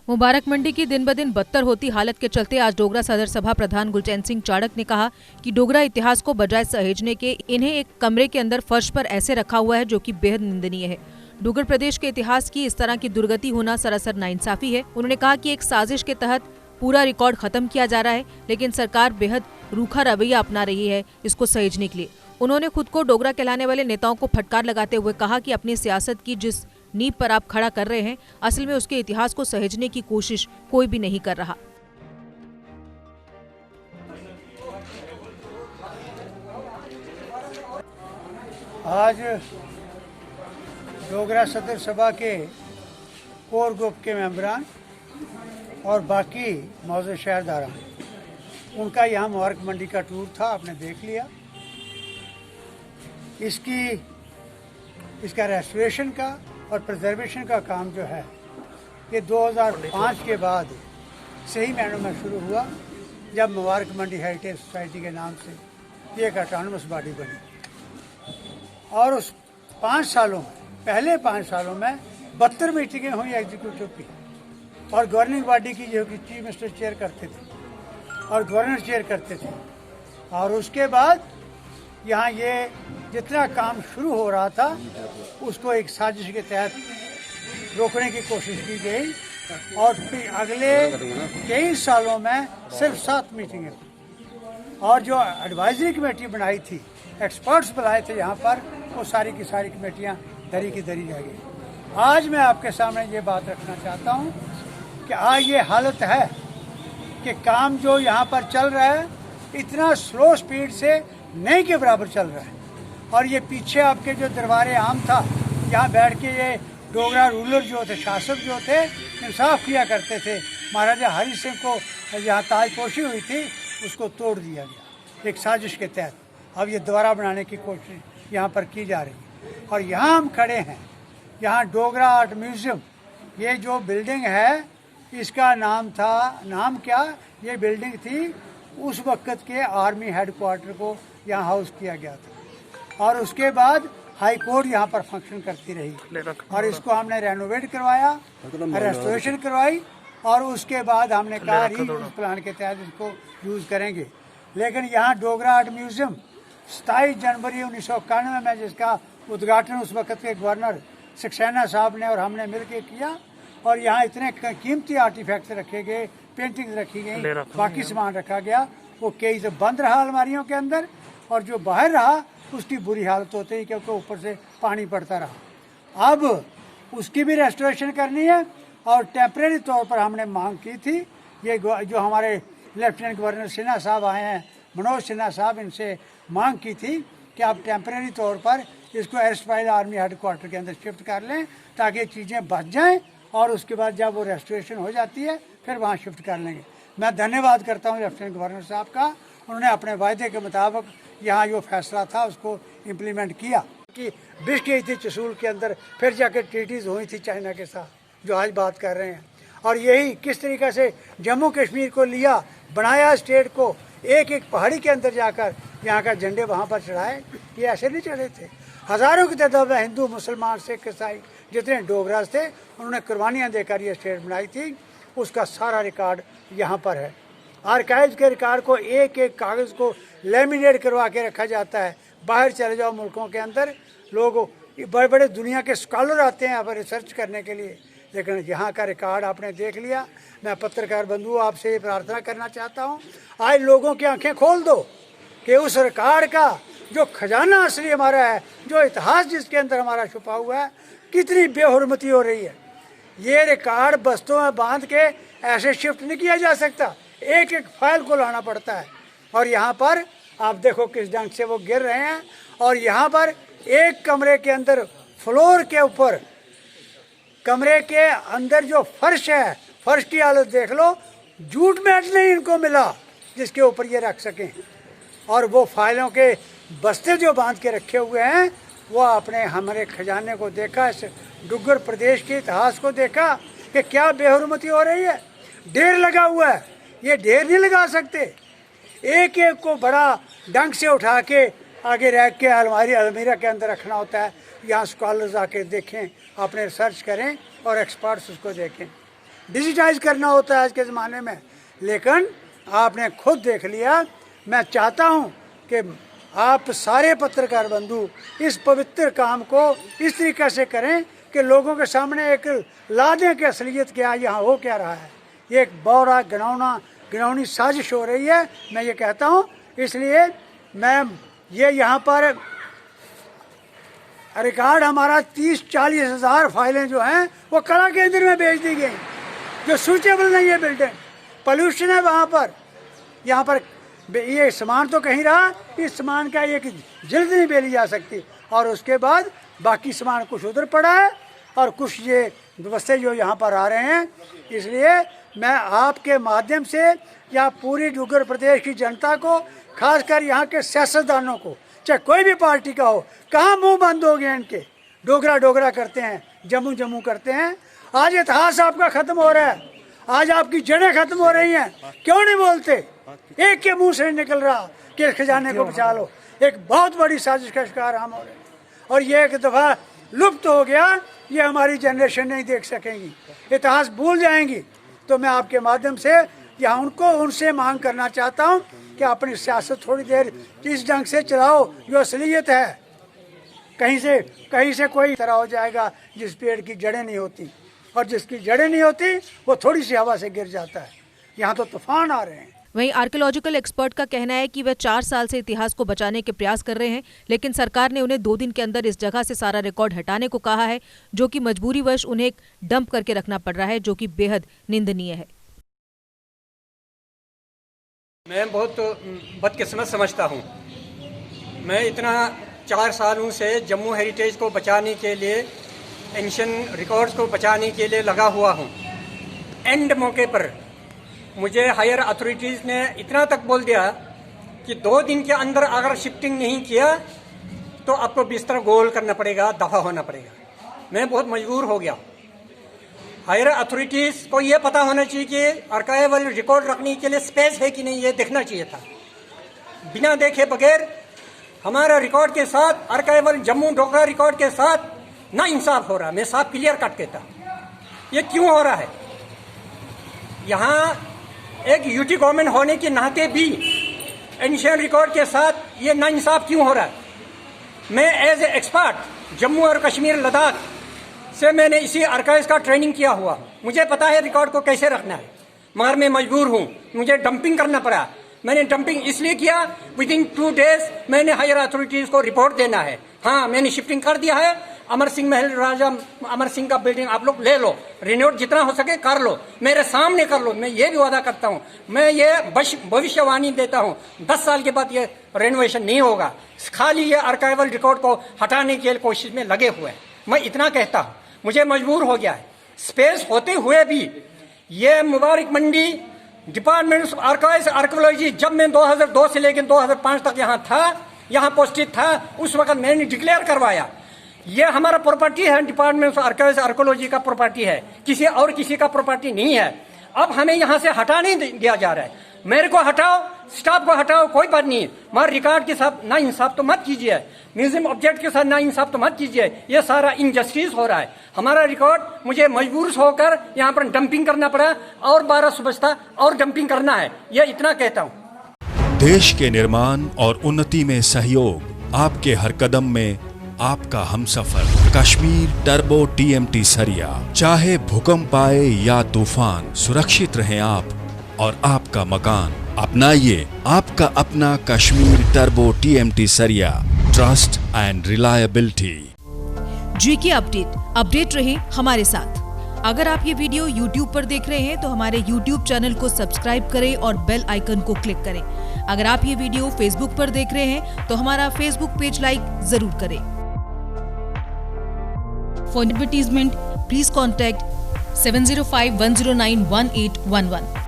मुबारक मंडी की दिन ब दिन बदतर होती हालत के चलते आज डोगरा सदर सभा प्रधान गुलचैन सिंह चाड़क ने कहा कि डोगरा इतिहास को बजाय सहेजने के इन्हें एक कमरे के अंदर फर्श पर ऐसे रखा हुआ है जो कि बेहद निंदनीय है। डोगर प्रदेश के इतिहास की इस तरह की दुर्गति होना सरासर नाइंसाफी है। उन्होंने कहा कि एक साजिश के तहत पूरा रिकॉर्ड खत्म किया जा रहा है, लेकिन सरकार बेहद रूखा रवैया अपना रही है इसको सहेजने के लिए। उन्होंने खुद को डोगरा कहलाने वाले नेताओं को फटकार लगाते हुए कहा कि अपनी सियासत की जिस नींव पर आप खड़ा कर रहे हैं, असल में उसके इतिहास को सहेजने की कोशिश कोई भी नहीं कर रहा। आज डोगरा सदर सभा के कोर ग्रुप के मेंबरान और बाकी मौजूद शहरदारान, उनका यहाँ मुबारक मंडी का टूर था, आपने देख लिया। इसका रेस्टोरेशन का और प्रिजर्वेशन का काम जो है ये 2005 के बाद सही मायनों में शुरू हुआ, जब मुबारक मंडी हेरिटेज सोसाइटी के नाम से ये एक ऑटोनमस बॉडी बनी। और उस 5 सालों में, पहले 5 सालों में 72 मीटिंगें हुई एग्जीक्यूटिव की, और गवर्निंग बॉडी की जो कि चीफ मिनिस्टर चेयर करते थे और गवर्नर चेयर करते थे। और उसके बाद यहाँ ये जितना काम शुरू हो रहा था उसको एक साजिश के तहत रोकने की कोशिश की गई, और फिर अगले 23 सालों में सिर्फ 7 मीटिंगें हुई। और जो एडवाइजरी कमेटी बनाई थी, एक्सपर्ट्स बुलाए थे यहाँ पर, वो सारी की सारी कमेटियाँ दरी की दरी रह गई। आज मैं आपके सामने ये बात रखना चाहता हूँ कि आज ये हालत है कि काम जो यहाँ पर चल रहा है इतना स्लो स्पीड से नहीं के बराबर चल रहा है। और ये पीछे आपके जो दरबारे आम था, यहाँ बैठ के ये डोगरा रूलर जो थे, शासक जो थे, इंसाफ किया करते थे। महाराजा हरि सिंह को यहाँ ताजपोशी हुई थी, उसको तोड़ दिया गया एक साजिश के तहत। अब ये दोबारा बनाने की कोशिश यहाँ पर की जा रही है। और यहाँ हम खड़े हैं, यहाँ डोगरा आर्ट म्यूजियम, ये जो बिल्डिंग है इसका नाम क्या, ये बिल्डिंग थी उस वक्त के आर्मी हेडक्वार्टर को यहाँ हाउस किया गया था। और उसके बाद हाई कोर्ट यहाँ पर फंक्शन करती रही, और इसको हमने रेनोवेट करवाया, रेस्टोरेशन करवाई, और उसके बाद हमने कहा रीयूज प्लान के तहत इसको यूज़ करेंगे। लेकिन यहाँ डोगरा आर्ट म्यूजियम 27 जनवरी 1991 में, जिसका उद्घाटन उस वक्त के गवर्नर सक्सेना साहब ने और हमने मिलकर किया, और यहाँ इतने कीमती आर्टिफैक्ट्स रखे गए, पेंटिंग्स रखी गई, बाकी सामान रखा गया, वो कई तो बंद रहा अलमारियों के अंदर, और जो बाहर रहा उसकी बुरी हालत होती है क्योंकि ऊपर से पानी पड़ता रहा। अब उसकी भी रेस्टोरेशन करनी है, और टेम्परेरी तौर पर हमने मांग की थी, ये जो हमारे लेफ्टिनेंट गवर्नर सिन्हा साहब आए हैं, मनोज सिन्हा साहब, इनसे मांग की थी कि आप टेम्परेरी तौर पर इसको एरस्टाइल आर्मी हेडक्वार्टर के अंदर शिफ्ट कर लें ताकि चीज़ें बच जाएँ, और उसके बाद जब वो रेस्टोरेशन हो जाती है फिर वहाँ शिफ्ट कर लेंगे। मैं धन्यवाद करता हूँ लेफ्टिनेंट गवर्नर साहब का, उन्होंने अपने वायदे के मुताबिक यहाँ जो फैसला था उसको इम्प्लीमेंट किया। कि बिश गई थी चसूल के अंदर, फिर जाके ट्रीटीज़ हुई थी चाइना के साथ, जो आज बात कर रहे हैं। और यही किस तरीके से जम्मू कश्मीर को लिया, बनाया स्टेट को, एक एक पहाड़ी के अंदर जाकर यहाँ का झंडे वहाँ पर चढ़ाए, ये ऐसे नहीं चढ़े थे। हज़ारों की तादाद में हिंदू, मुसलमान, सिख, ईसाई जितने डोगराज थे, उन्होंने कुर्बानियाँ देकर ये स्टेट बनाई थी। उसका सारा रिकॉर्ड यहाँ पर है। आर्काइव्स के रिकॉर्ड को एक एक कागज़ को लेमिनेट करवा के रखा जाता है। बाहर चले जाओ मुल्कों के अंदर, लोग बड़े बड़े दुनिया के स्कॉलर आते हैं यहाँ पर रिसर्च करने के लिए, लेकिन यहाँ का रिकॉर्ड आपने देख लिया। मैं पत्रकार बंधुओं आपसे ये प्रार्थना करना चाहता हूँ, आज लोगों की आंखें खोल दो कि उस रिकॉर्ड का जो खजाना असली हमारा है, जो इतिहास जिसके अंदर हमारा छुपा हुआ है, कितनी बेहुरमती हो रही है। ये रिकॉर्ड बस्तों में बांध के ऐसे शिफ्ट नहीं किया जा सकता, एक एक फाइल को लाना पड़ता है। और यहाँ पर आप देखो किस ढंग से वो गिर रहे हैं, और यहाँ पर एक कमरे के अंदर, फ्लोर के ऊपर, कमरे के अंदर जो फर्श है, फर्श की हालत देख लो, जूट मैट नहीं इनको मिला जिसके ऊपर ये रख सकें। और वो फाइलों के बस्ते जो बांध के रखे हुए हैं, वो आपने हमारे खजाने को देखा, इस डुग्गर प्रदेश के इतिहास को देखा कि क्या बेहुरमती हो रही है। ढेर लगा हुआ है, ये ढेर नहीं लगा सकते, एक एक को बड़ा ढंग से उठा के आगे रख के अलमीरा के अंदर रखना होता है। यहाँ स्कॉलर्स आके देखें, अपने रिसर्च करें और एक्सपर्ट्स उसको देखें। डिजिटाइज करना होता है आज के ज़माने में। लेकिन आपने खुद देख लिया, मैं चाहता हूँ कि आप सारे पत्रकार बंधु इस पवित्र काम को इस तरीके से करें कि लोगों के सामने एक ला दें कि असलियत क्या यहाँ हो क्या रहा है। ये एक बौरा घिनौनी साजिश हो रही है, मैं ये कहता हूँ। इसलिए मैं ये यहाँ पर रिकॉर्ड हमारा 30-40 हज़ार फाइलें जो हैं वो कला केंद्र में भेज दी गई, जो सूटेबल नहीं है बिल्डिंग, पोल्यूशन है वहाँ पर। यहाँ पर ये सामान तो कहीं रहा, इस सामान का एक जल्द नहीं बेली जा सकती। और उसके बाद बाकी सामान कुछ उधर पड़ा है और कुछ ये व्यवस्था जो यहाँ पर आ रहे हैं। इसलिए मैं आपके माध्यम से या पूरी डुग्गर प्रदेश की जनता को, खासकर यहाँ के सियासतदानों को, चाहे कोई भी पार्टी का हो, कहाँ मुंह बंद हो गए इनके। डोगरा करते हैं, जम्मू करते हैं। आज इतिहास आपका खत्म हो रहा है, आज आपकी जड़ें खत्म हो रही हैं। क्यों नहीं बोलते? एक के मुंह से निकल रहा कि खजाने को बचा लो। एक बहुत बड़ी साजिश का शिकार हम हो रहे हैं और ये एक दफ़ा लुप्त हो गया, ये हमारी जनरेशन नहीं देख सकेंगी, इतिहास भूल जाएंगी। तो मैं आपके माध्यम से यहाँ उनसे मांग करना चाहता हूँ कि अपनी सियासत थोड़ी देर इस ढंग से चलाओ जो असलियत है। कहीं से कोई तरह हो जाएगा जिस पेड़ की जड़ें नहीं होती, और जिसकी जड़ें नहीं होती वो थोड़ी सी हवा से गिर जाता है। यहाँ तो तूफान आ रहे हैं। वहीं आर्कियोलॉजिकल एक्सपर्ट का कहना है कि वह 4 साल से इतिहास को बचाने के प्रयास कर रहे हैं, लेकिन सरकार ने उन्हें 2 दिन के अंदर इस जगह से सारा रिकॉर्ड हटाने को कहा है, जो कि मजबूरीवश उन्हें एक डंप करके रखना पड़ रहा है, जो कि बेहद निंदनीय है। मैं बहुत बदकिस्मत समझता हूँ। मैं इतना 4 सालों से जम्मू हेरिटेज को बचाने के लिए, एंशिएंट रिकॉर्ड्स को बचाने के लिए लगा हुआ हूँ। एंड मौके पर मुझे हायर अथॉरिटीज़ ने इतना तक बोल दिया कि 2 दिन के अंदर अगर शिफ्टिंग नहीं किया तो आपको बिस्तर गोल करना पड़ेगा, दफा होना पड़ेगा। मैं बहुत मजबूर हो गया। हायर अथॉरिटीज़ को ये पता होना चाहिए कि आर्काइवल रिकॉर्ड रखने के लिए स्पेस है कि नहीं, ये देखना चाहिए था। बिना देखे बगैर हमारा रिकॉर्ड के साथ, आर्काइवल जम्मू डोगरा रिकॉर्ड के साथ ना इंसाफ हो रहा। मैं साफ क्लियर कट कहता, ये क्यों हो रहा है? यहाँ एक यूटी गवर्नमेंट होने के नाते भी एंशिएंट रिकॉर्ड के साथ ये नाइंसाफ क्यों हो रहा है? मैं एज ए एक्सपर्ट जम्मू और कश्मीर लद्दाख से मैंने इसी आर्काइव्स का ट्रेनिंग किया हुआ, मुझे पता है रिकॉर्ड को कैसे रखना है। मगर मैं मजबूर हूँ, मुझे डंपिंग करना पड़ा। मैंने डंपिंग इसलिए किया, विदिन 2 डेज मैंने हायर अथॉरिटीज़ को रिपोर्ट देना है। हाँ, मैंने शिफ्टिंग कर दिया है। अमर सिंह महल, राजा अमर सिंह का बिल्डिंग आप लोग ले लो, रिन्यूट जितना हो सके कर लो, मेरे सामने कर लो। मैं ये भी वादा करता हूँ, मैं ये भविष्यवाणी देता हूँ, 10 साल के बाद ये रेनोवेशन नहीं होगा। खाली ये आर्काइवल रिकॉर्ड को हटाने के कोशिश में लगे हुए हैं। मैं इतना कहता हूँ, मुझे मजबूर हो गया है। स्पेस होते हुए भी ये Mubarak Mandi department of archives archaeology, जब मैं 2002 से लेकर 2005 तक यहाँ था, यहाँ पोस्टेड था, उस वक्त मैंने डिक्लेयर करवाया ये हमारा प्रॉपर्टी है, डिपार्टमेंट ऑफ आर्काइव्स आर्कियोलॉजी का प्रॉपर्टी है, किसी का प्रॉपर्टी नहीं है। अब हमें यहाँ से हटा नहीं दिया जा रहा है। मेरे को हटाओ, स्टाफ को हटाओ, कोई बात नहीं, मगर रिकॉर्ड के साथ ना इंसाफ तो मत कीजिए, म्यूजियम ऑब्जेक्ट के साथ ना इंसाफ तो मत कीजिए। ये सारा इनजस्टिस हो रहा है। हमारा रिकॉर्ड मुझे मजबूर होकर यहाँ पर डंपिंग करना पड़ा, और 12 सुबह और डंपिंग करना है, ये इतना कहता हूँ। देश के निर्माण और उन्नति में सहयोग, आपके हर कदम में आपका हमसफर। कश्मीर टर्बो TMT सरिया, चाहे भूकंप आए या तूफान, सुरक्षित रहें आप और आपका मकान। अपनाइए आपका अपना कश्मीर टर्बो TMT सरिया, trust and reliability. GK update रहे हमारे साथ। अगर आप ये वीडियो YouTube पर देख रहे हैं तो हमारे YouTube चैनल को सब्सक्राइब करें और बेल आइकन को क्लिक करें। अगर आप ये वीडियो Facebook पर देख रहे हैं तो हमारा Facebook पेज लाइक जरूर करें। For advertisement, please contact 705-109-1811.